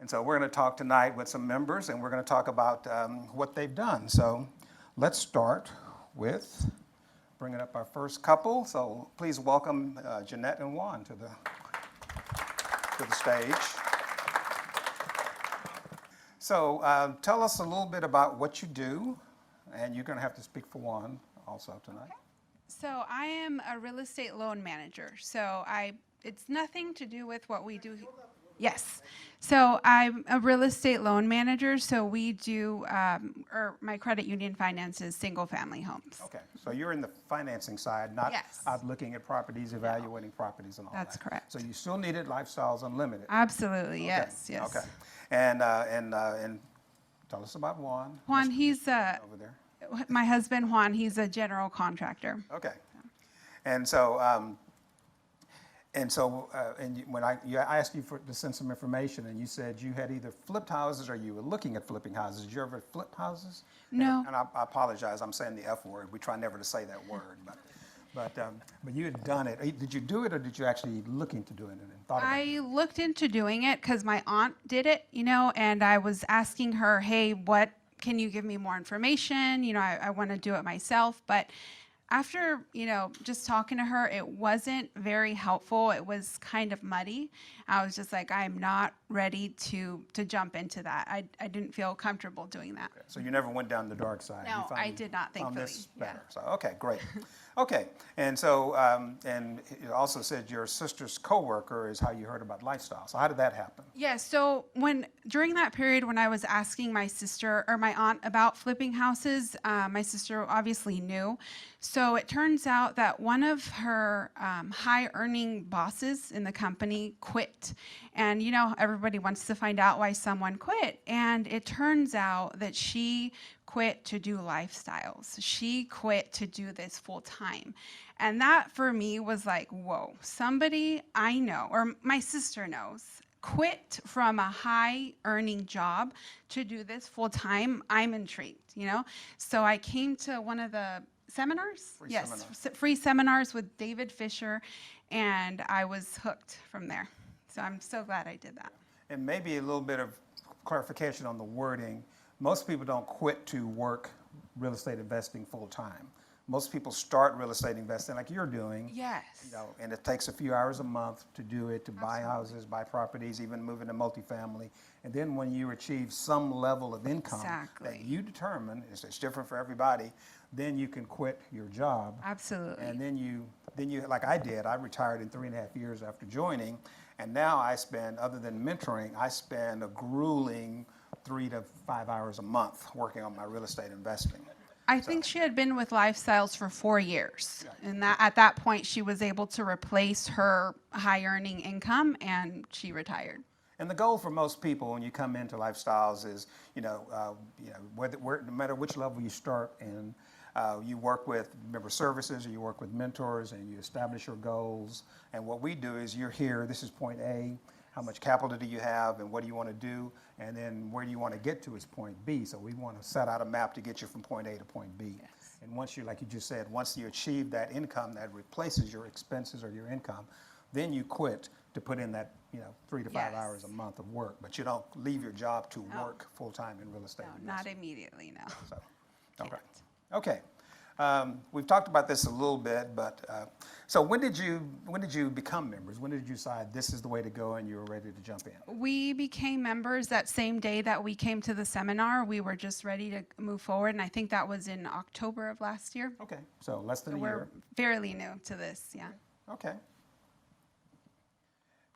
And so we're going to talk tonight with some members, and we're going to talk about what they've done. So let's start with bringing up our first couple. So please welcome Jannette and Juan to the stage. So tell us a little bit about what you do, and you're going to have to speak for Juan also tonight. Okay. So I am a real estate loan manager. So it's nothing to do with what we do. Yes. So I'm a real estate loan manager. So we do, or my credit union finances single family homes. Okay. So you're in the financing side, not Yes. out looking at properties, evaluating properties and all that. That's correct. So you still needed Lifestyles Unlimited. Absolutely. Okay. Yes. Yes. Okay. And tell us about Juan. Juan, he's Over there. my husband, Juan, he's a general contractor. Okay. And so, when I asked you to send some information, and you said you had either flipped houses or you were looking at flipping houses. Did you ever flip houses? No. And I apologize. I'm saying the F word. We try never to say that word, but you had done it. Did you do it, or did you actually look into doing it and thought about it? I looked into doing it because my aunt did it, and I was asking her, hey, can you give me more information? I want to do it myself. But after, just talking to her, it wasn't very helpful. It was kind of muddy. I was just like, I'm not ready to jump into that. I didn't feel comfortable doing that. Okay. So you never went down the dark side? No, I did not, Found thankfully. this better. Yeah. So, okay, great. Okay, and so, and it also said your sister's coworker is how you heard about Lifestyle. So how did that happen? Yeah, so during that period when I was asking my sister or my aunt about flipping houses, my sister obviously knew. So it turns out that one of her high-earning bosses in the company quit. And, everybody wants to find out why someone quit. And it turns out that she quit to do lifestyles. She quit to do this full time. And that for me was like, whoa, somebody I know, or my sister knows, quit from a high earning job to do this full time. I'm intrigued, So I came to one of the seminars. Free seminars with David Fisher, and I was hooked from there. So I'm so glad I did that. And maybe a little bit of clarification on the wording. Most people don't quit to work real estate investing full time. Most people start real estate investing like you're doing. Yes. And it takes a few hours a month to do it, to buy houses, buy properties, even move into multifamily. And then when you achieve some level of income that you determine, it's different for everybody, then you can quit your job. Absolutely. And then you, like I did, I retired in 3.5 years after joining. And now I spend, other than mentoring, I spend a grueling 3 to 5 hours a month working on my real estate investing. I think she had been with Lifestyles for 4 years. And at that point, she was able to replace her high earning income, and she retired. And the goal for most people when you come into Lifestyles is, no matter which level you start in, you work with member services, or you work with mentors, and you establish your goals. And what we do is you're here, this is point A, how much capital do you have, and what do you want to do, and then where do you want to get to is point B. So we want to set out a map to get you from point A to point B. Yes. And once you, like you just said, once you achieve that income that replaces your expenses or your income, then you quit to put in that 3 to 5 hours a month of work. But you don't leave your job to work full time in real estate. No, not immediately, no. So, okay. We've talked about this a little bit, but so when did you become members? When did you decide this is the way to go and you were ready to jump in? We became members that same day that we came to the seminar. We were just ready to move forward, and I think that was in October of last year. Okay, so less than a we're year. Fairly new to this, yeah. Okay.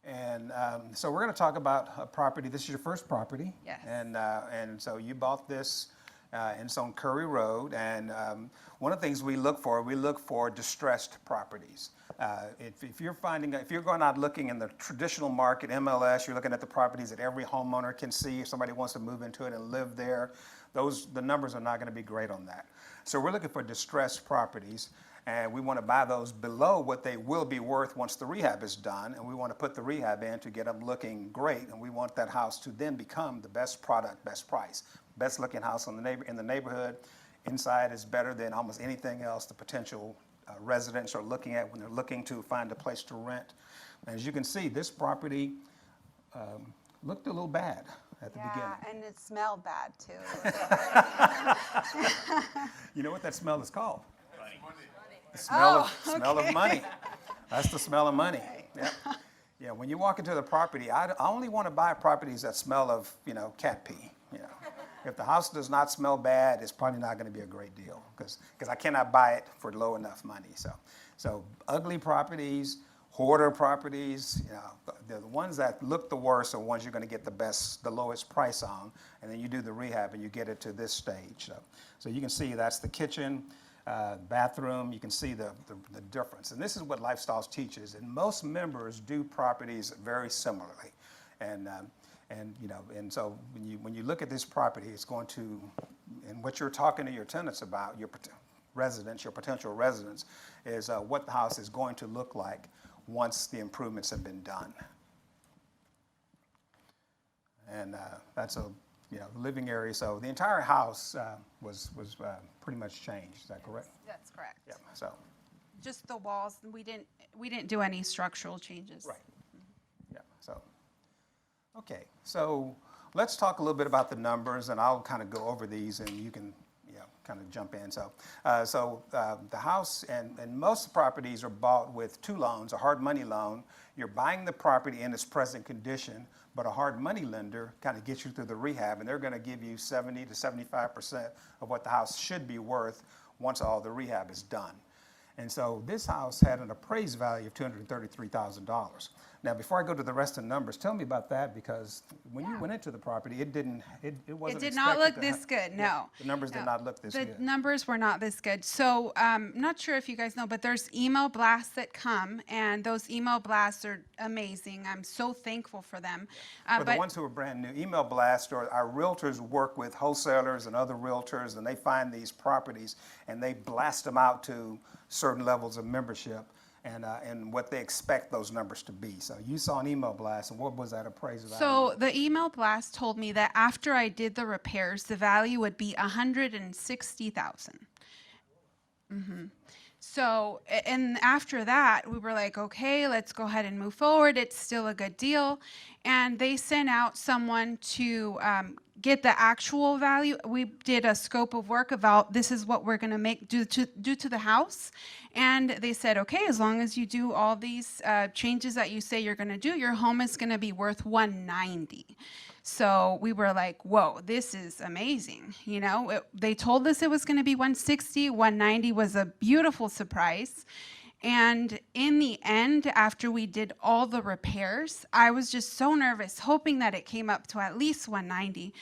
And so we're going to talk about a property. This is your first property. Yes. And so you bought this. And it's on Curry Road, and one of the things we look for distressed properties. If you're going out looking in the traditional market, MLS, you're looking at the properties that every homeowner can see. If somebody wants to move into it and live there, the numbers are not going to be great on that. So we're looking for distressed properties, and we want to buy those below what they will be worth once the rehab is done, and we want to put the rehab in to get them looking great, and we want that house to then become the best product, best price. Best looking house in the neighborhood. Inside is better than almost anything else the potential residents are looking at when they're looking to find a place to rent. And as you can see, this property looked a little bad at the beginning. Yeah, and it smelled bad too. You know what that smell is called? The Oh, smell of money. That's the smell of money. Yeah. Yeah, when you walk into the property, I only want to buy properties that smell of, cat pee. If the house does not smell bad, it's probably not going to be a great deal because I cannot buy it for low enough money. So ugly properties, hoarder properties, the ones that look the worst are ones you're going to get the lowest price on, and then you do the rehab and you get it to this stage. So you can see that's the kitchen, bathroom. You can see the difference, and this is what Lifestyles teaches. And most members do properties very similarly, and so when you look at this property, it's going to, and what you're talking to your tenants about, your potential residents, is what the house is going to look like once the improvements have been done. And that's a living area. So the entire house was pretty much changed. Is that correct? That's correct. Yeah. So. Just the walls. We didn't do any structural changes. Right. Yeah. So. Okay. So let's talk a little bit about the numbers, and I'll kind of go over these, and you can kind of jump in. So the house and most properties are bought with two loans, a hard money loan. You're buying the property in its present condition, but a hard money lender kind of gets you through the rehab, and they're going to give you 70 to 75% of what the house should be worth once all the rehab is done. And so this house had an appraised value of $233,000. Now, before I go to the rest of the numbers, tell me about that, because when you went into the property, it wasn't. It did not look expected this good, no. The numbers did not look this good. The numbers were not this good. So I'm not sure if you guys know, but there's email blasts that come, and those email blasts are amazing. I'm so thankful for them. For the ones who are brand new, email blast, or our realtors work with wholesalers and other realtors, and they find these properties, and they blast them out to certain levels of membership. And what they expect those numbers to be. So you saw an email blast, and what was that appraisal value? So the email blast told me that after I did the repairs, the value would be $160,000. Mm-hmm. So, and after that, we were like, okay, let's go ahead and move forward. It's still a good deal. And they sent out someone to get the actual value. We did a scope of work about this is what we're going to make do to the house. And they said, okay, as long as you do all these changes that you say you're going to do, your home is going to be worth $190,000. So we were like, whoa, this is amazing. They told us it was going to be $160,000. $190,000 was a beautiful surprise. And in the end, after we did all the repairs, I was just so nervous, hoping that it came up to at least $190,000,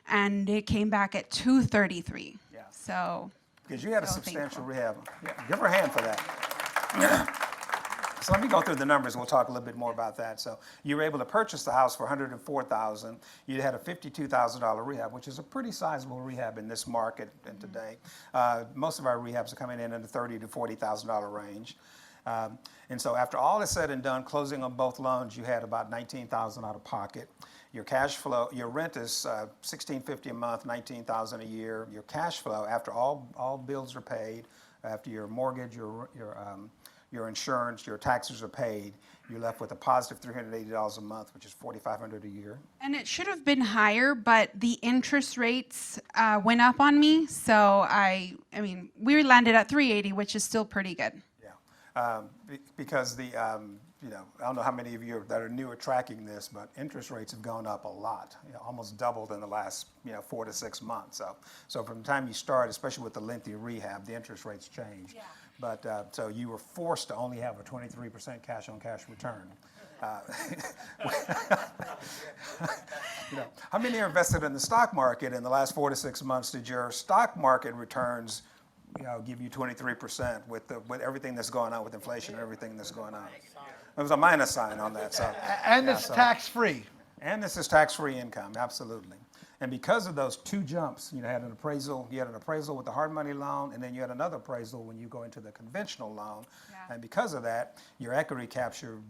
and it came back at $233,000. Yeah. So. Because you had a so substantial thankful. rehab. Yeah, give her a hand for that. So let me go through the numbers. We'll talk a little bit more about that. So you were able to purchase the house for $104,000. You had a $52,000 rehab, which is a pretty sizable rehab in this market and today. Most of our rehabs are coming in the $30,000 to $40,000 range. And so after all is said and done, closing on both loans, you had about $19,000 out of pocket. Your cash flow, your rent is $1,650 a month, $19,000 a year. Your cash flow, after all bills are paid, after your mortgage, your insurance, your taxes are paid, you're left with a positive $380 a month, which is $4,500 a year. And it should have been higher, but the interest rates went up on me. So I mean, we landed at $380, which is still pretty good. Yeah, because I don't know how many of you that are new are tracking this, but interest rates have gone up a lot, almost doubled in the last 4 to 6 months. So from the time you start, especially with the lengthy rehab, the interest rates change. Yeah. But so you were forced to only have a 23% cash-on-cash return. How many are invested in the stock market in the last 4 to 6 months? Did your stock market returns give you 23% with everything that's going on with inflation and everything that's going on? There was a minus sign on that. So, and it's tax-free. And this is tax-free income, absolutely. And because of those two jumps, you had an appraisal with the hard money loan, and then you had another appraisal when you go into the conventional loan. Yeah. And because of that, your equity capture,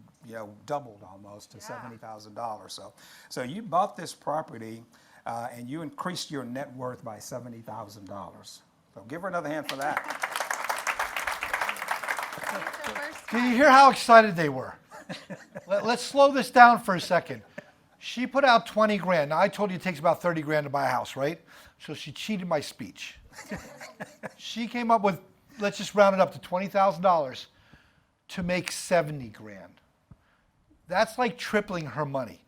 doubled almost to $70,000. So you bought this property, and you increased your net worth by $70,000. So give her another hand for that. Can you hear how excited they were? Let's slow this down for a second. She put out 20 grand. Now I told you it takes about 30 grand to buy a house, right? So she cheated my speech. She came up with, let's just round it up to $20,000 to make 70 grand. That's like tripling her money.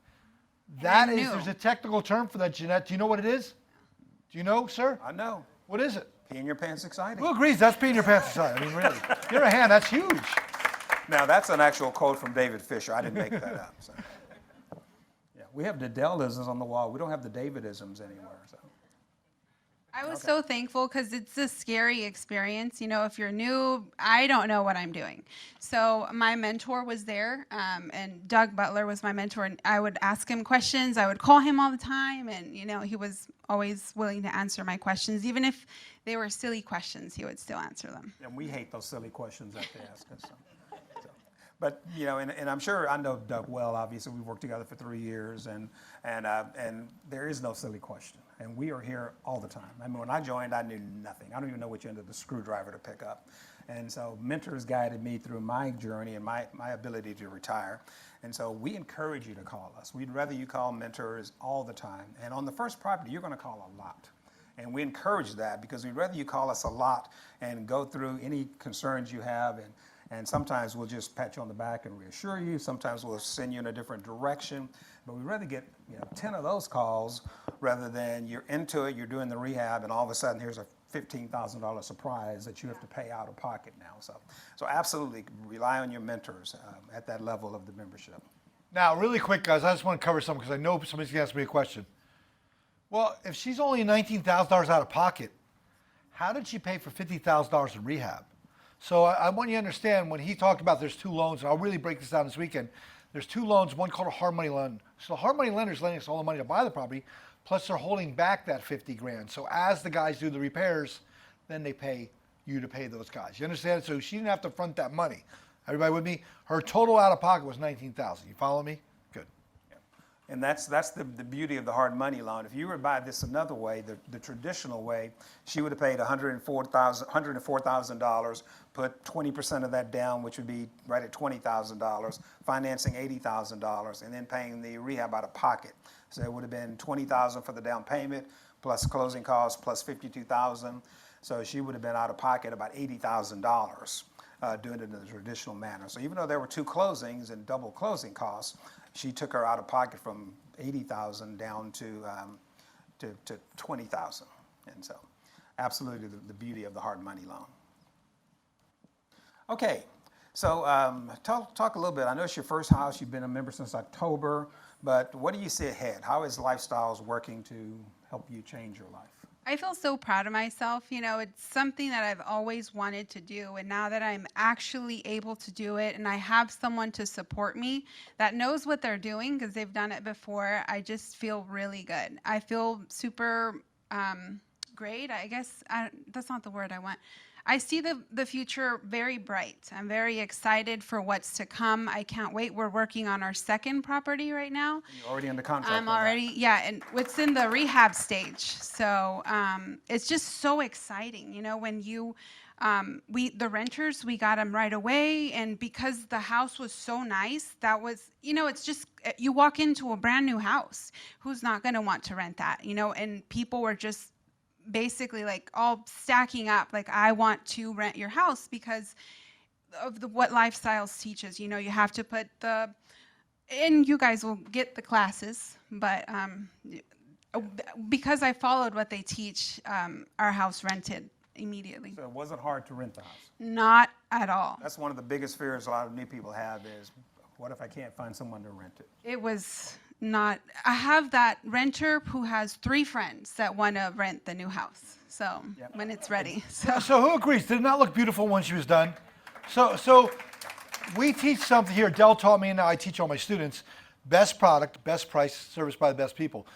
That is, there's a technical term for that, Jannette. Do you know what it is? Do you know, sir? I know. What is it? Peeing your pants exciting. Who agrees? That's peeing your pants aside. I mean, really. Give her a hand. That's huge. Now, that's an actual quote from David Fisher. I didn't make that up. So. Yeah, we have the Dell-isms on the wall. We don't have the David-isms anymore. So. I was so thankful because it's a scary experience. You know, if you're new, I don't know what I'm doing. So my mentor was there, and Doug Butler was my mentor, and I would ask him questions. I would call him all the time, and, you know, he was always willing to answer my questions. Even if they were silly questions, he would still answer them. And we hate those silly questions that they ask us. But, you know, and I'm sure I know Doug well. Obviously, we've worked together for 3 years, and there is no silly question. And we are here all the time. I mean, when I joined, I knew nothing. I don't even know which end of the screwdriver to pick up. And so mentors guided me through my journey and my ability to retire. And so we encourage you to call us. We'd rather you call mentors all the time. And on the first property, you're going to call a lot. And we encourage that because we'd rather you call us a lot and go through any concerns you have. And sometimes we'll just pat you on the back and reassure you. Sometimes we'll send you in a different direction. But we'd rather get 10 of those calls rather than you're into it, you're doing the rehab, and all of a sudden here's a $15,000 surprise that you have to pay out of pocket now. So absolutely rely on your mentors at that level of the membership. Now, really quick, guys, I just want to cover something because I know somebody's going to ask me a question. Well, if she's only $19,000 out of pocket, how did she pay for $50,000 in rehab? So I want you to understand when he talked about there's 2 loans, and I'll really break this down this weekend. There's 2 loans, one called a hard money loan. So the hard money lender is lending us all the money to buy the property, plus they're holding back that 50 grand. So as the guys do the repairs, then they pay you to pay those guys. You understand? So she didn't have to front that money. Everybody with me? Her total out of pocket was $19,000. You follow me? Good. And that's the beauty of the hard money loan. If you were to buy this another way, the traditional way, she would have paid $104,000, put 20% of that down, which would be right at $20,000, financing $80,000, and then paying the rehab out of pocket. So it would have been $20,000 for the down payment, plus closing costs, plus $52,000. So she would have been out of pocket about $80,000 doing it in the traditional manner. So even though there were 2 closings and double closing costs, she took her out of pocket from $80,000 down to $20,000. And so absolutely the beauty of the hard money loan. Okay, so talk a little bit. I know it's your first house. You've been a member since October, but what do you see ahead? How is Lifestyles working to help you change your life? I feel so proud of myself. You know, it's something that I've always wanted to do. And now that I'm actually able to do it and I have someone to support me that knows what they're doing because they've done it before, I just feel really good. I feel super great. I guess that's not the word I want. I see the future very bright. I'm very excited for what's to come. I can't wait. We're working on our second property right now. You're already under contract. I'm already, and it's in the rehab stage. So it's just so exciting. You know, when the renters, we got them right away. And because the house was so nice, that was, it's just, you walk into a brand new house. Who's not going to want to rent that? And people were just basically like all stacking up like, I want to rent your house because of what Lifestyles teaches. You have to put and you guys will get the classes, but because I followed what they teach, our house rented immediately. So it wasn't hard to rent the house? Not at all. That's one of the biggest fears a lot of new people have is, what if I can't find someone to rent it? It was not. I have that renter who has 3 friends that want to rent the new house. So when it's ready. So who agrees? Did it not look beautiful when she was done? So we teach something here. Dell taught me, and now I teach all my students, best product, best price, service by the best people.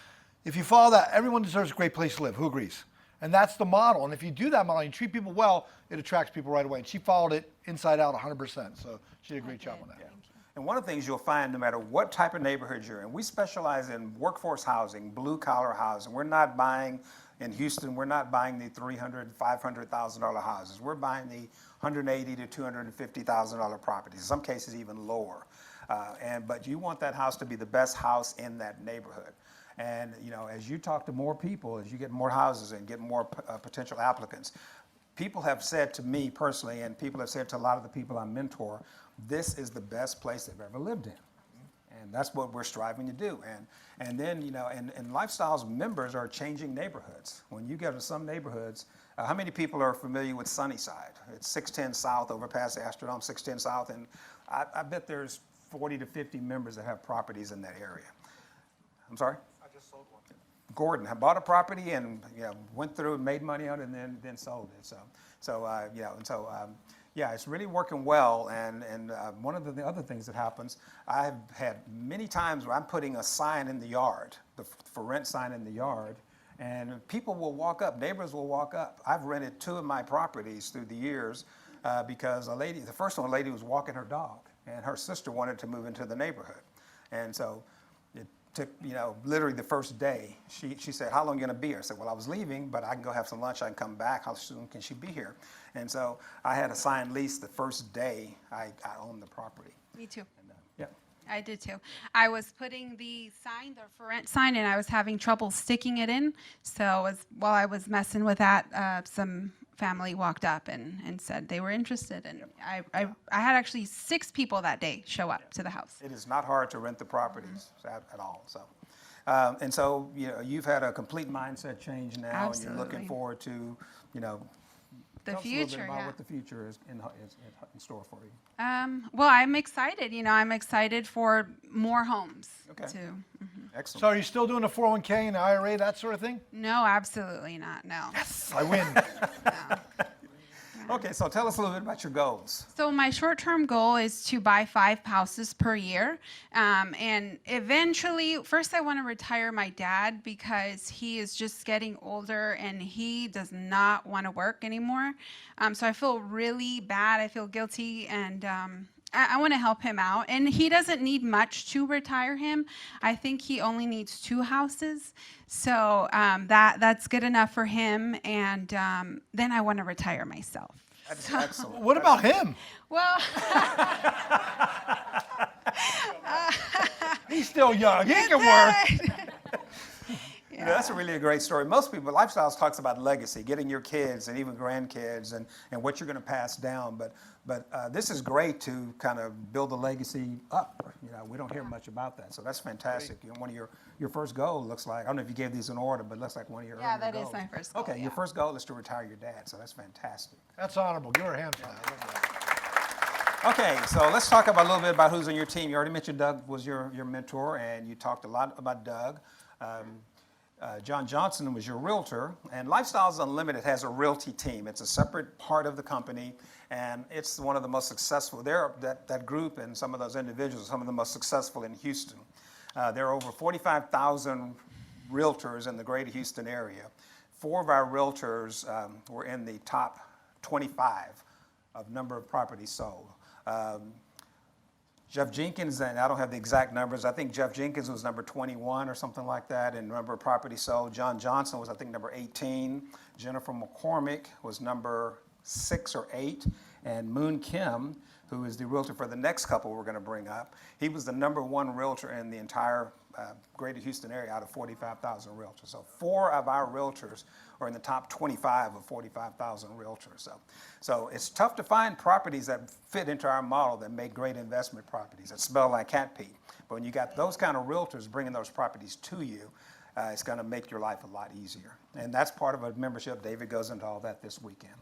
If you follow that, everyone deserves a great place to live. Who agrees? And that's the model. And if you do that model, you treat people well, it attracts people right away. And she followed it inside out 100%. So she did a great job on that. Yeah. And one of the things you'll find, no matter what type of neighborhood you're in, we specialize in workforce housing, blue-collar housing. We're not buying, in Houston, we're not buying the $300,000, $500,000 houses. We're buying the $180,000 to $250,000 properties, in some cases even lower. But you want that house to be the best house in that neighborhood. And as you talk to more people, as you get more houses and get more potential applicants, people have said to me personally, and people have said to a lot of the people I mentor, this is the best place they've ever lived in. And that's what we're striving to do. And then, and Lifestyles members are changing neighborhoods. When you get to some neighborhoods, how many people are familiar with Sunnyside? It's 610 South over past Astrodome, 610 South, and I bet there's 40 to 50 members that have properties in that area. I'm sorry? I just sold one. Gordon had bought a property and went through and made money on it and then sold it. Yeah, it's really working well. And one of the other things that happens, I've had many times where I'm putting a sign in the yard, the for rent sign in the yard, and people will walk up, neighbors will walk up. I've rented 2 of my properties through the years because the first one, a lady was walking her dog, and her sister wanted to move into the neighborhood. And so it took, literally the first day, she said, how long are you going to be here? I said, well, I was leaving, but I can go have some lunch. I can come back. How soon can she be here? And so I had a signed lease the first day I owned the property. Me too. And, yeah. I did too. I was putting the sign, the for rent sign, and I was having trouble sticking it in. So while I was messing with that, some family walked up and said they were interested. And I had actually 6 people that day show up to the house. It is not hard to rent the properties at all. So, and so you've had a complete mindset change now, Absolutely. and you're looking forward to The tell us a little bit future, about yeah. what the future is in store for you. Well, I'm excited. I'm excited for more homes. Okay. Excellent. So are you still doing a 401k and IRA, that sort of thing? No, absolutely not. No. Yes, I win. Okay, so tell us a little bit about your goals. So my short-term goal is to buy 5 houses per year, and eventually, first I want to retire my dad because he is just getting older and he does not want to work anymore. So I feel really bad. I feel guilty, and I want to help him out. And he doesn't need much to retire him. I think he only needs 2 houses. So that's good enough for him. And then I want to retire myself. That's excellent. What about him? Well, He's still young. He can work. That's a really great story. Most people, Lifestyles talks about legacy, getting your kids and even grandkids and what you're going to pass down. But this is great to kind of build a legacy up. We don't hear much about that. So that's fantastic. One of your first goal looks like, I don't know if you gave these in order, but it looks like one of your earlier that is goals. my first goal, Okay, yeah. your first goal is to retire your dad. So that's fantastic. That's honorable. Give her a hand for that. Okay, so let's talk about a little bit about who's on your team. You already mentioned Doug was your mentor, and you talked a lot about Doug. John Johnson was your realtor, and Lifestyles Unlimited has a realty team. It's a separate part of the company, and it's one of the most successful. That group and some of those individuals are some of the most successful in Houston. There are over 45,000 realtors in the greater Houston area. 4 of our realtors were in the top 25 of number of properties sold. Jeff Jenkins, and I don't have the exact numbers, I think Jeff Jenkins was number 21 or something like that in number of properties sold. John Johnson was, I think, number 18. Jennifer McCormick was number 6 or 8. And Moon Kim, who is the realtor for the next couple we're going to bring up, he was the number 1 realtor in the entire greater Houston area out of 45,000 realtors. So 4 of our realtors are in the top 25 of 45,000 realtors. So it's tough to find properties that fit into our model that make great investment properties, that smell like cat pee. But when you got those kind of realtors bringing those properties to you, it's going to make your life a lot easier. And that's part of a membership. David goes into all that this weekend.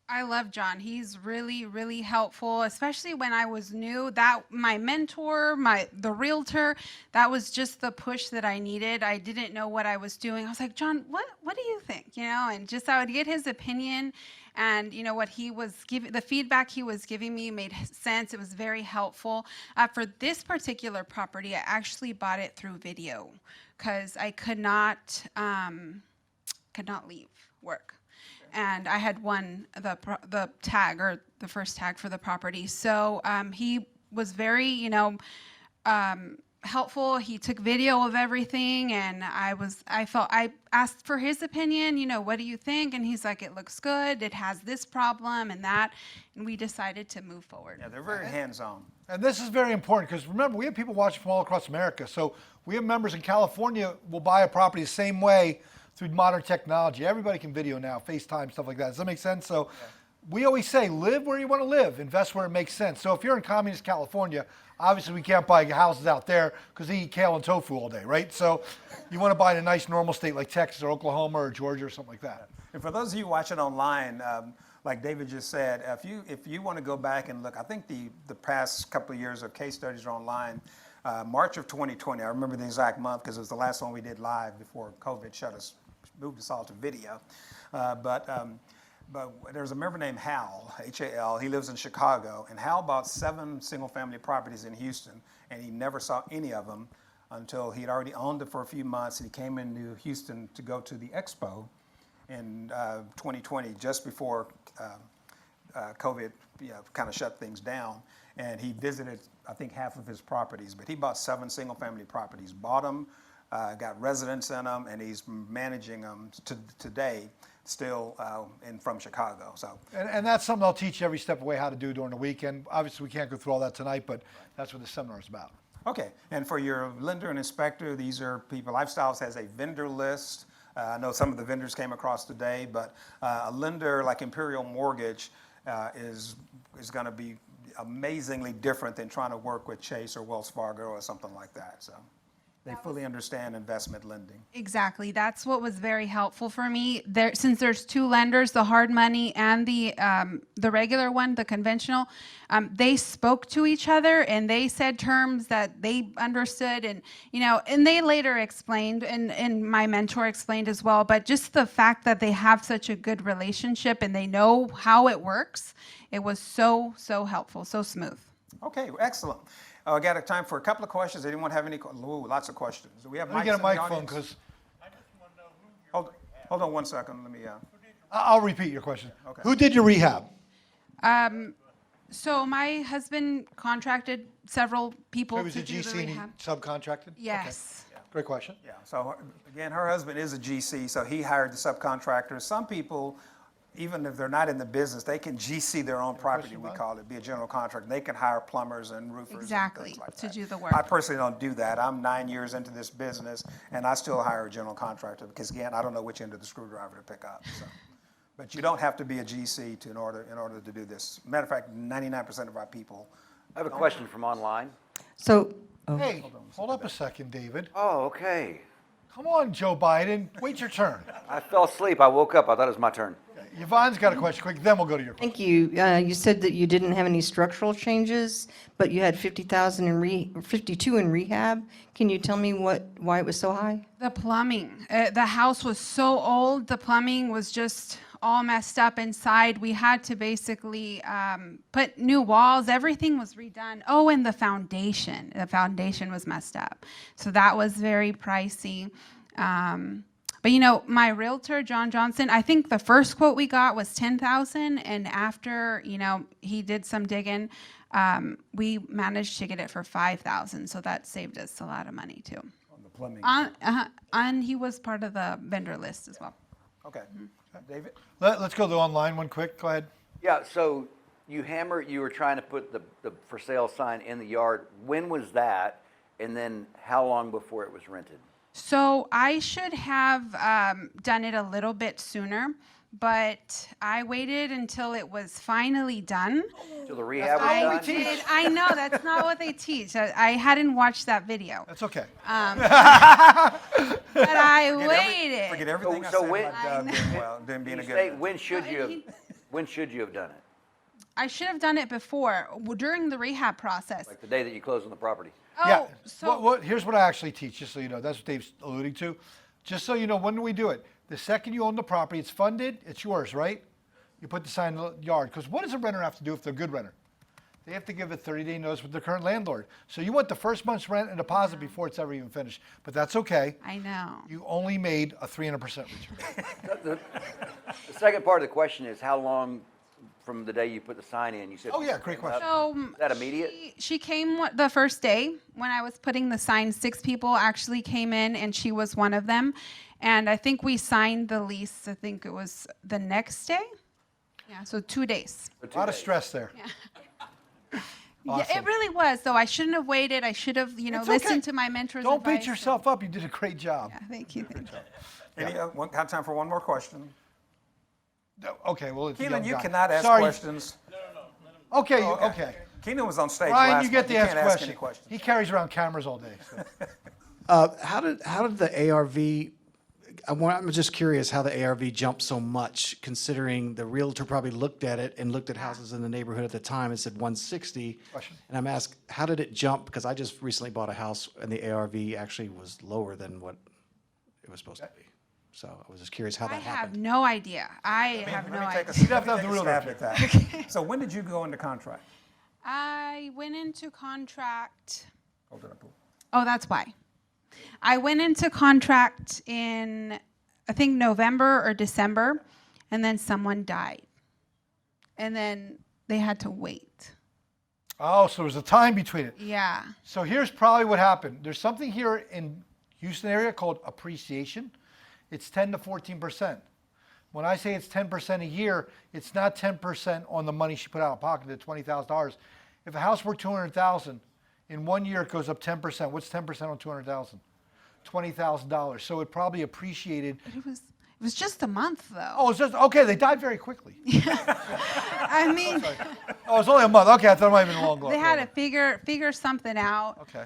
I love John. He's really, really helpful, especially when I was new. That my mentor, the realtor, that was just the push that I needed. I didn't know what I was doing. I was like, John, what do you think? And just I would get his opinion, and what he was giving, the feedback he was giving me made sense. It was very helpful. For this particular property, I actually bought it through video because I could not leave work. And I had won the tag, or the first tag for the property. So he was very, helpful. He took video of everything, and I asked for his opinion. What do you think? And he's like, it looks good. It has this problem and that, and we decided to move forward. Yeah, they're very hands-on. And this is very important because remember, we have people watching from all across America. So we have members in California will buy a property the same way through modern technology. Everybody can video now, FaceTime, stuff like that. Does that make sense? So we always say, live where you want to live, invest where it makes sense. So if you're in communist California, obviously we can't buy houses out there because they eat kale and tofu all day, right? So you want to buy in a nice normal state like Texas or Oklahoma or Georgia or something like that. And for those of you watching online, like David just said, if you want to go back and look, I think the past couple of years of case studies are online. March of 2020, I remember the exact month because it was the last one we did live before COVID moved us all to video. But there's a member named Hal, H-A-L. He lives in Chicago, and Hal bought 7 single-family properties in Houston, and he never saw any of them until he'd already owned it for a few months, and he came into Houston to go to the expo in 2020, just before COVID kind of shut things down. And he visited, I think, half of his properties, but he bought 7 single-family properties, bought them, got residents in them, and he's managing them today, still from Chicago. So, And that's something I'll teach you every step of the way how to do during the weekend. Obviously, we can't go through all that tonight, but that's what the seminar is about. okay, and for your lender and inspector, these are people. Lifestyles has a vendor list. I know some of the vendors came across today, but a lender like Imperial Mortgage is going to be amazingly different than trying to work with Chase or Wells Fargo or something like that. So they fully understand investment lending. Exactly. That's what was very helpful for me. Since there's 2 lenders, the hard money and the regular one, the conventional, they spoke to each other and they said terms that they understood, and and they later explained, and my mentor explained as well. But just the fact that they have such a good relationship and they know how it works, it was so helpful, so smooth. Okay, excellent. I got time for a couple of questions. Anyone have any? Lots of questions. Do we have Let me mics get a in the microphone audience? because Hold on one second. Let me. I'll repeat your question. Okay. Who did your rehab? So my husband contracted several people It was to a do the GC and he rehab. subcontracted? Yes. Okay. Great question. Yeah. So again, her husband is a GC, so he hired the subcontractors. Some people, even if they're not in the business, they can GC their own property, we call it, be a general contractor. They can hire plumbers and roofers Exactly, and things like to that. do the work. I personally don't do that. I'm 9 years into this business, and I still hire a general contractor because, again, I don't know which end of the screwdriver to pick up. So. But you don't have to be a GC in order to do this. Matter of fact, 99% of our people. I have a question from online. So, Hey, hold up a second, David. Oh, okay. Come on, Joe Biden. Wait your turn. I fell asleep. I woke up. I thought it was my turn. Yvonne's got a question quick, then we'll go to your question. thank you. You said that you didn't have any structural changes, but you had 50,000 in 52 in rehab. Can you tell me why it was so high? The plumbing. The house was so old. The plumbing was just all messed up inside. We had to basically put new walls. Everything was redone. Oh, and the foundation. The foundation was messed up. So that was very pricey. But my realtor, John Johnson, I think the first quote we got was $10,000, and after he did some digging, we managed to get it for $5,000. So that saved us a lot of money too. On the plumbing. And he was part of the vendor list as well. Okay. David? Let's go to the online one quick. Go ahead. Yeah, so you were trying to put the for sale sign in the yard. When was that? And then how long before it was rented? So I should have done it a little bit sooner, but I waited until it was finally done. Till the rehab was not done? what we teach. I know, that's not what they teach. I hadn't watched that video, That's okay. but I waited. Forget everything So I when- said about being a You good say, business. when should you have done it? I should have done it before, during the rehab process. Like the day that you closed on the property? Oh, Yeah. so Here's what I actually teach, just so you know. That's what Dave's alluding to. Just so you know, when do we do it? The second you own the property, it's funded, it's yours, right? You put the sign in the yard. Because what does a renter have to do if they're a good renter? They have to give a 30-day notice with their current landlord. So you want the first month's rent and deposit before it's ever even finished. But that's okay. I know. You only made a 300% return. The second part of the question is how long from the day you put the sign in? You said. Oh, yeah, great question. So Is that immediate? She came the first day when I was putting the sign. 6 people actually came in, and she was one of them. And I think we signed the lease. I think it was the next day. Yeah, so 2 days. A lot of stress there. Yeah, Awesome. it really was. Though I shouldn't have waited. I should have, It's listened okay. to my mentor's Don't advice. beat yourself up. You did a great job. Yeah, thank you. Thank you. Any, have time for one more question? No, okay, well, it's a Keelan, young you guy. cannot ask Sorry. questions. Okay, Oh, okay. Keelan was on stage Ryan, last you get month. to You ask can't ask any questions. questions. He carries around cameras all day. So. How did the ARV? I'm just curious how the ARV jumped so much, considering the realtor probably looked at it and looked at houses in the neighborhood at the time and said 160. Question. And I'm asked, how did it jump? Because I just recently bought a house and the ARV actually was lower than what it was supposed to be. So I was just curious how I that have happened. no idea. I have no Let me take idea. a, have to have let me the take a real stab answer. at that. So when did you go into contract? I went into contract. Hold it up. Oh, that's why. I went into contract in, I think, November or December, and then someone died. And then they had to wait. Oh, so there was a time between it. Yeah. So here's probably what happened. There's something here in Houston area called appreciation. It's 10 to 14%. When I say it's 10% a year, it's not 10% on the money she put out of pocket, the $20,000. If a house were $200,000, in 1 year it goes up 10%. What's 10% on $200,000? $20,000. So it probably appreciated. But it was just a month, though. Oh, it's just okay. They died very quickly. I mean, Oh, it's only a month. Okay, I thought it might have been a long. they had to figure something out. Okay.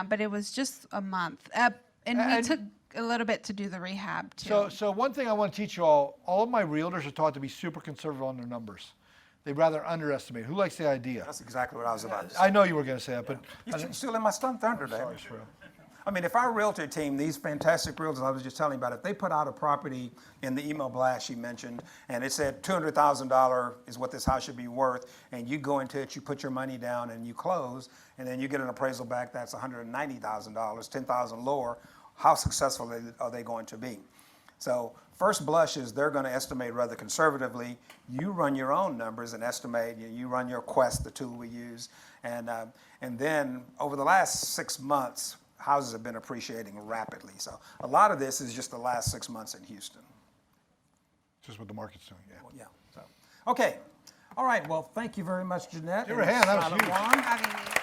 But it was just a month. And we And- took a little bit to do the rehab, too. So one thing I want to teach you all of my realtors are taught to be super conservative on their numbers. They rather underestimate. Who likes the idea? That's exactly what I was about to say. I know you were going to say that, but You're stealing my thunder, David. sorry, Shrew. I mean, if our realtor team, these fantastic realtors I was just telling you about, if they put out a property in the email blast you mentioned, and it said $200,000 is what this house should be worth, and you go into it, you put your money down, and you close, and then you get an appraisal back that's $190,000, $10,000 lower, how successful are they going to be? So first blush is they're going to estimate rather conservatively. You run your own numbers and estimate. You run your Quest, the tool we use, and then over the last 6 months, houses have been appreciating rapidly. So a lot of this is just the last 6 months in Houston. Just what the market's doing. Yeah. Yeah. So okay. All right. Well, thank you very much, Jannette. Give her a hand. That was Silent huge. Juan. Having me.